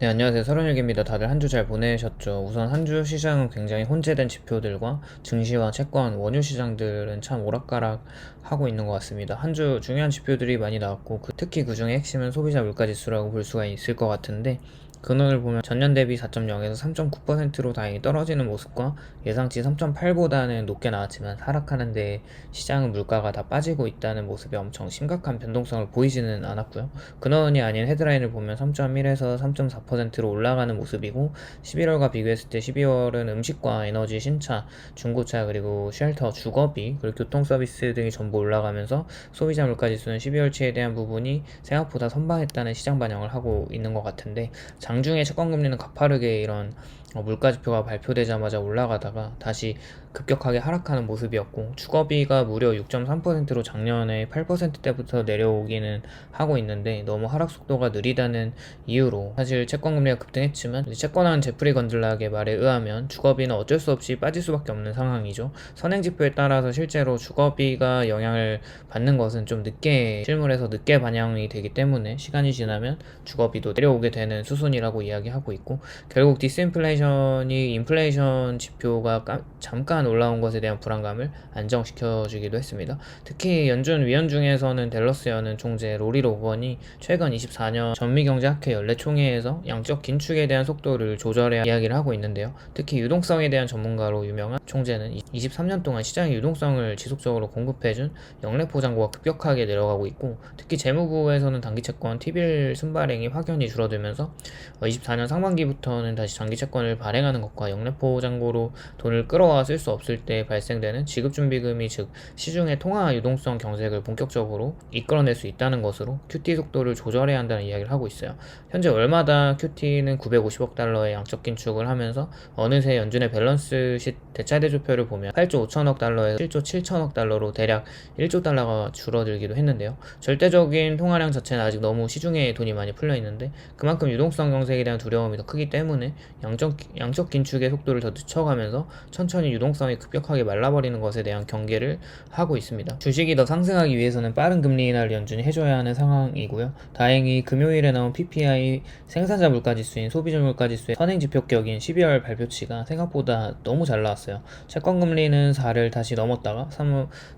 네, 안녕하세요. 서른일기입니다. 다들 한 주 잘 보내셨죠? 우선 한 주 시장은 굉장히 혼재된 지표들과 증시와 채권, 원유 시장들은 참 오락가락하고 있는 것 같습니다. 한 주 중요한 지표들이 많이 나왔고, 특히 그 중에 핵심은 소비자 물가지수라고 볼 수가 있을 것 같은데, 근원을 보면 전년 대비 4.0에서 3.9%로 다행히 떨어지는 모습과 예상치 3.8보다는 높게 나왔지만 하락하는데 시장은 물가가 다 빠지고 있다는 모습이 엄청 심각한 변동성을 보이지는 않았고요. 근원이 아닌 헤드라인을 보면 3.1에서 3.4%로 올라가는 모습이고 11월과 비교했을 때 12월은 음식과 에너지, 신차, 중고차 그리고 쉘터, 주거비 그리고 교통 서비스 등이 전부 올라가면서 소비자 물가지수는 12월치에 대한 부분이 생각보다 선방했다는 시장 반영을 하고 있는 것 같은데 장중에 채권금리는 가파르게 이런 물가지표가 발표되자마자 올라가다가 다시 급격하게 하락하는 모습이었고 주거비가 무려 6.3%로 작년에 8%대부터 내려오기는 하고 있는데 너무 하락 속도가 느리다는 이유로 사실 채권금리가 급등했지만 채권왕 제프리 건들락의 말에 의하면 주거비는 어쩔 수 없이 빠질 수밖에 없는 상황이죠. 선행지표에 따라서 실제로 주거비가 영향을 받는 것은 좀 늦게 실물에서 늦게 반영이 되기 때문에 시간이 지나면 주거비도 내려오게 되는 수순이라고 이야기하고 있고 결국 디스인플레이션이 인플레이션 지표가 잠깐 올라온 것에 대한 불안감을 안정시켜주기도 했습니다. 특히 연준 위원 중에서는 댈러스 여는 총재 로리 로건이 최근 24년 전미경제학회 연례총회에서 양적 긴축에 대한 속도를 조절해야 이야기를 하고 있는데요. 특히 유동성에 대한 전문가로 유명한 총재는 23년 동안 시장의 유동성을 지속적으로 공급해준 영래포 잔고가 급격하게 내려가고 있고 특히 재무부에서는 단기채권 T빌 순발행이 확연히 줄어들면서 24년 상반기부터는 다시 장기채권을 발행하는 것과 영래포 잔고로 돈을 끌어와 쓸 수 없을 때 발생되는 지급준비금이 즉 시중의 통화 유동성 경색을 본격적으로 이끌어낼 수 있다는 것으로 QT 속도를 조절해야 한다는 이야기를 하고 있어요. 현재 월마다 QT는 950억 달러의 양적 긴축을 하면서 어느새 연준의 밸런스 시 대차대조표를 보면 8조 5천억 달러에서 7조 7천억 달러로 대략 1조 달러가 줄어들기도 했는데요. 절대적인 통화량 자체는 아직 너무 시중에 돈이 많이 풀려 있는데 그만큼 유동성 경색에 대한 두려움이 더 크기 때문에 양적 긴축의 속도를 더 늦춰가면서 천천히 유동성이 급격하게 말라버리는 것에 대한 경계를 하고 있습니다. 주식이 더 상승하기 위해서는 빠른 금리 인하를 연준이 해줘야 하는 상황이고요. 다행히 금요일에 나온 PPI 생산자 물가지수인 소비자 물가지수의 선행지표격인 12월 발표치가 생각보다 너무 잘 나왔어요. 채권금리는 4를 다시 넘었다가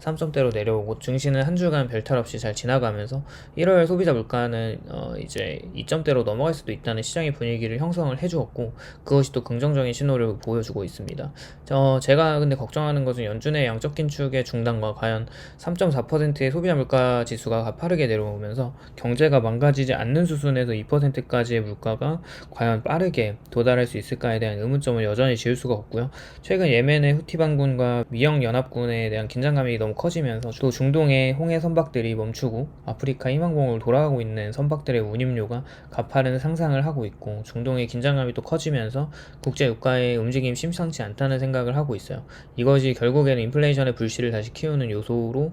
3점대로 내려오고 증시는 한 주간 별탈 없이 잘 지나가면서 1월 소비자 물가는 이제 2점대로 넘어갈 수도 있다는 시장의 분위기를 형성을 해주었고 그것이 또 긍정적인 신호를 보여주고 있습니다. 제가 근데 걱정하는 것은 연준의 양적 긴축의 중단과 과연 3.4%의 소비자 물가 지수가 가파르게 내려오면서 경제가 망가지지 않는 수준에서 2%까지의 물가가 과연 빠르게 도달할 수 있을까에 대한 의문점을 여전히 지울 수가 없고요. 최근 예멘의 후티 반군과 미영 연합군에 대한 긴장감이 너무 커지면서 또 중동의 홍해 선박들이 멈추고 아프리카 희망봉으로 돌아가고 있는 선박들의 운임료가 가파른 상상을 하고 있고 중동의 긴장감이 또 커지면서 국제 유가의 움직임이 심상치 않다는 생각을 하고 있어요. 이것이 결국에는 인플레이션의 불씨를 다시 키우는 요소로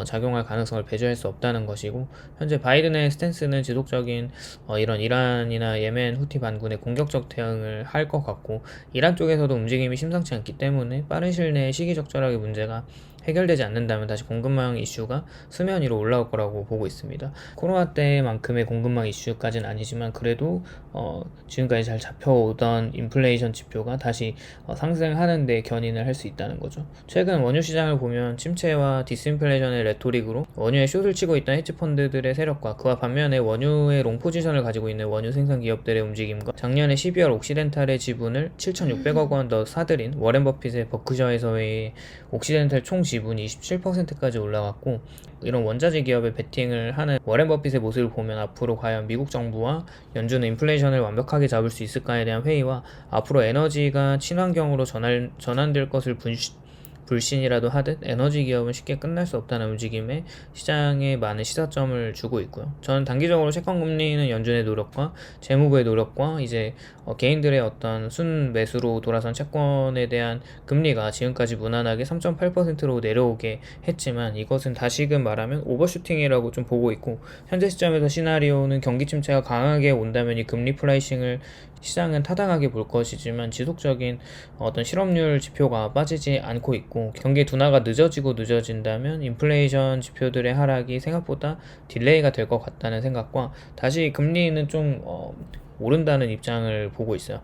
작용할 가능성을 배제할 수 없다는 것이고 현재 바이든의 스탠스는 지속적인 이런 이란이나 예멘 후티 반군의 공격적 대응을 할 것 같고 이란 쪽에서도 움직임이 심상치 않기 때문에 빠른 시일 내에 시기적절하게 문제가 해결되지 않는다면 다시 공급망 이슈가 수면 위로 올라올 거라고 보고 있습니다. 코로나 때만큼의 공급망 이슈까지는 아니지만 그래도 지금까지 잘 잡혀오던 인플레이션 지표가 다시 상승하는 데 견인을 할 수 있다는 거죠. 최근 원유 시장을 보면 침체와 디스인플레이션의 레토릭으로 원유에 숏을 치고 있던 헤지펀드들의 세력과 그와 반면에 원유의 롱 포지션을 가지고 있는 원유 생산 기업들의 움직임과 작년에 12월 옥시덴탈의 지분을 7,600억 원 더 사들인 워렌 버핏의 버크셔에서의 옥시덴탈 총 지분이 27%까지 올라갔고 이런 원자재 기업에 베팅을 하는 워렌 버핏의 모습을 보면 앞으로 과연 미국 정부와 연준은 인플레이션을 완벽하게 잡을 수 있을까에 대한 회의와 앞으로 에너지가 친환경으로 전환될 것을 불신이라도 하듯 에너지 기업은 쉽게 끝날 수 없다는 움직임에 시장에 많은 시사점을 주고 있고요. 저는 단기적으로 채권금리는 연준의 노력과 재무부의 노력과 이제 개인들의 어떤 순매수로 돌아선 채권에 대한 금리가 지금까지 무난하게 3.8%로 내려오게 했지만 이것은 다시금 말하면 오버슈팅이라고 좀 보고 있고 현재 시점에서 시나리오는 경기 침체가 강하게 온다면 이 금리 프라이싱을 시장은 타당하게 볼 것이지만 지속적인 어떤 실업률 지표가 빠지지 않고 있고 경기 둔화가 늦어진다면 인플레이션 지표들의 하락이 생각보다 딜레이가 될 것 같다는 생각과 다시 금리는 좀 오른다는 입장을 보고 있어요.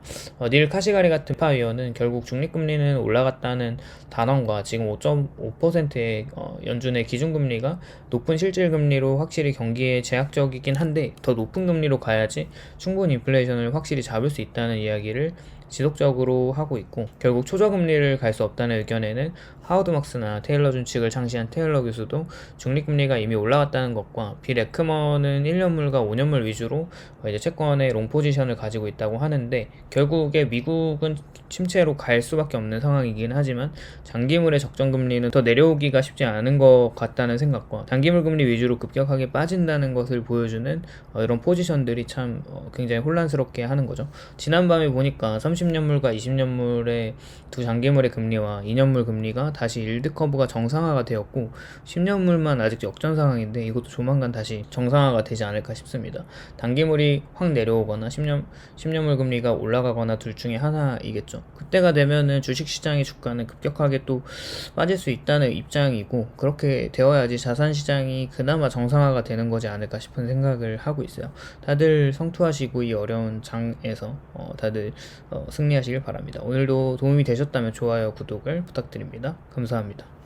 닐 카시가리 같은 파위어는 결국 중립금리는 올라갔다는 단언과 지금 5.5%의 연준의 기준금리가 높은 실질금리로 확실히 경기에 제약적이긴 한데 더 높은 금리로 가야지 충분히 인플레이션을 확실히 잡을 수 있다는 이야기를 지속적으로 하고 있고, 결국 초저금리를 갈 수 없다는 의견에는 하워드 막스나 테일러 준 측을 창시한 테일러 교수도 중립금리가 이미 올라갔다는 것과 빌 에크먼은 1년물과 5년물 위주로 이제 채권의 롱 포지션을 가지고 있다고 하는데, 결국에 미국은 침체로 갈 수밖에 없는 상황이긴 하지만 장기물의 적정금리는 더 내려오기가 쉽지 않은 것 같다는 생각과 단기물 금리 위주로 급격하게 빠진다는 것을 보여주는 이런 포지션들이 참 굉장히 혼란스럽게 하는 거죠. 지난밤에 보니까 30년물과 20년물의 두 장기물의 금리와 2년물 금리가 다시 일드 커브가 정상화가 되었고 10년물만 아직 역전 상황인데 이것도 조만간 다시 정상화가 되지 않을까 싶습니다. 단기물이 확 내려오거나 10년물 금리가 올라가거나 둘 중에 하나이겠죠. 그때가 되면은 주식시장의 주가는 급격하게 또 빠질 수 있다는 입장이고, 그렇게 되어야지 자산시장이 그나마 정상화가 되는 거지 않을까 싶은 생각을 하고 있어요. 다들 성투하시고 이 어려운 장에서 다들 승리하시길 바랍니다. 오늘도 도움이 되셨다면 좋아요, 구독을 부탁드립니다. 감사합니다.